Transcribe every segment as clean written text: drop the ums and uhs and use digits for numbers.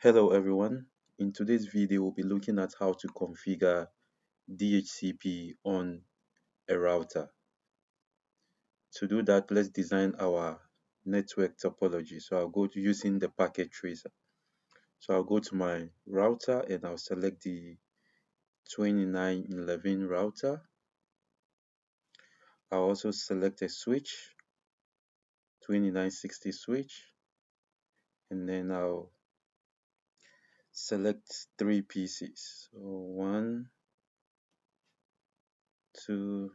Hello everyone. In today's video, we'll be looking at how to configure DHCP on a router. To do that, let's design our network topology. So I'll go to using the packet tracer. So I'll go to my router and I'll select the 2911 router. I'll also select a switch, 2960 switch, and then I'll select three PCs. So 1, 2,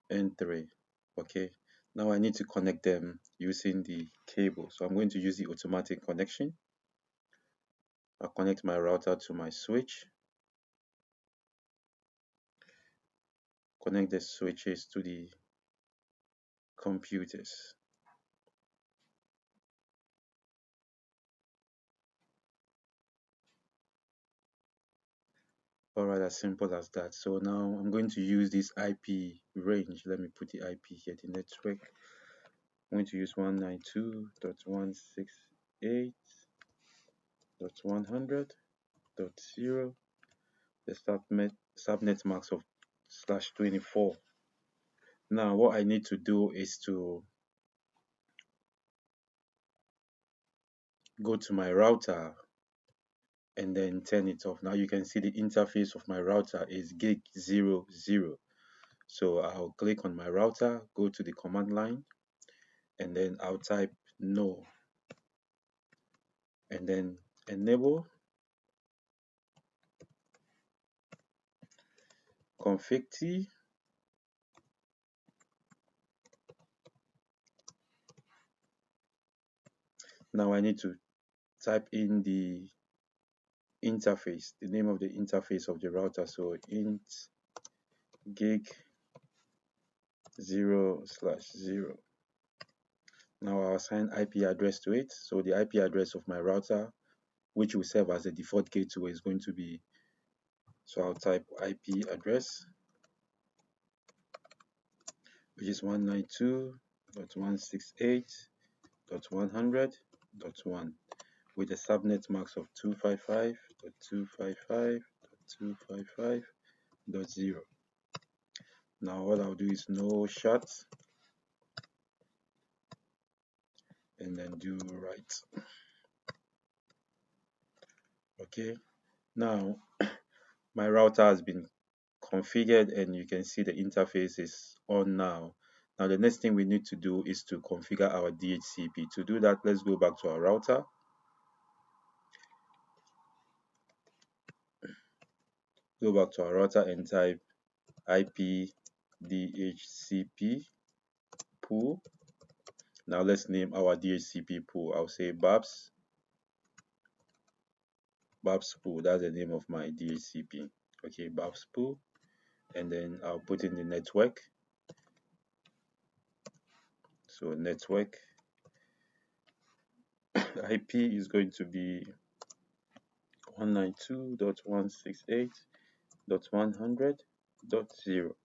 and 3. Okay, now I need to connect them using the cable. So I'm going to use the automatic connection. I'll connect my router to my switch, connect the switches to the computers. Alright, as simple as that. So now I'm going to use this IP range. Let me put the IP here, the network. I'm going to use 192.168.100.0, the subnet mask of /24. Now what I need to do is to go to my router and then turn it off. Now you can see the interface of my router is gig 00. So I'll click on my router, go to the command line, and then I'll type no, and then enable config T. Now I need to type in the interface, the name of the interface of the router. So int gig 0/0. Now I'll assign IP address to it. So the IP address of my router, which will serve as the default gateway, is going to be, so I'll type IP address, which is 192.168.100.1 with a subnet mask of 255.255.255.0. Now what I'll do is no shut and then do write. Okay, now my router has been configured and you can see the interface is on now. Now the next thing we need to do is to configure our DHCP. To do that, let's go back to our router. Go back to our router and type IP DHCP pool. Now let's name our DHCP pool. I'll say Babs pool. That's the name of my DHCP. Okay, Babs pool. And then I'll put in the network. So network IP is going to be 192.168.100.0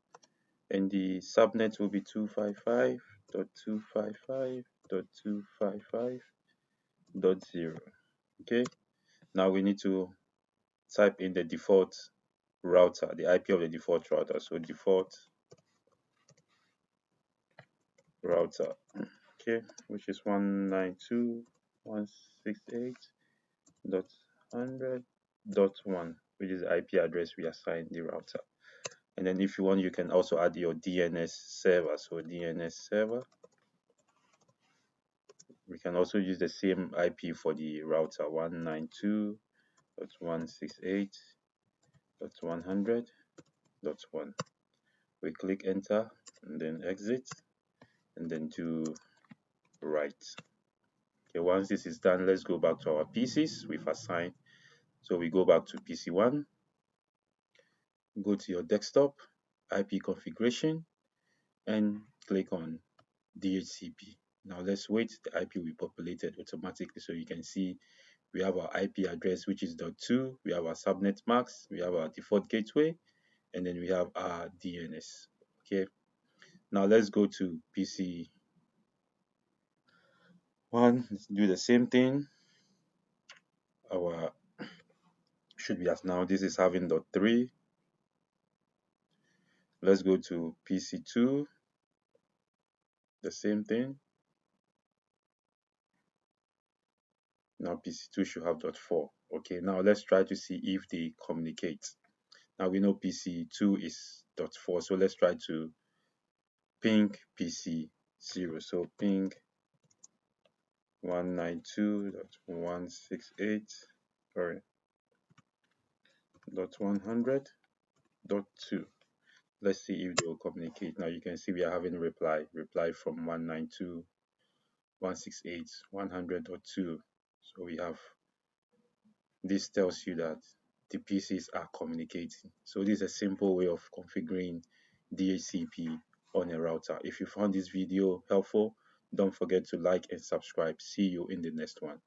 and the subnet will be 255.255.255.0. Okay, now we need to type in the default router, the IP of the default router. So default router, okay, which is 192.168.100.1, which is the IP address we assigned the router. And then if you want, you can also add your DNS server. So DNS server. We can also use the same IP for the router, 192.168.100.1. We click enter and then exit and then do write. Okay, once this is done, let's go back to our PCs we've assigned. So we go back to PC1, go to your desktop, IP configuration, and click on DHCP. Now let's wait, the IP will be populated automatically. So you can see we have our IP address, which is .2, we have our subnet mask, we have our default gateway, and then we have our DNS. Okay, now let's go to PC1 one. Let's do the same thing. Our should be as now. This is having .3. Let's go to PC2. The same thing. Now PC2 should have .4. Okay, now let's try to see if they communicate. Now we know PC2 is .4, so let's try to ping PC0. So ping 192.168, sorry, .100.2. Let's see if they will communicate. Now you can see we are having reply from 192.168.100.2. So we have, this tells you that the PCs are communicating. So this is a simple way of configuring DHCP on a router. If you found this video helpful, don't forget to like and subscribe. See you in the next one.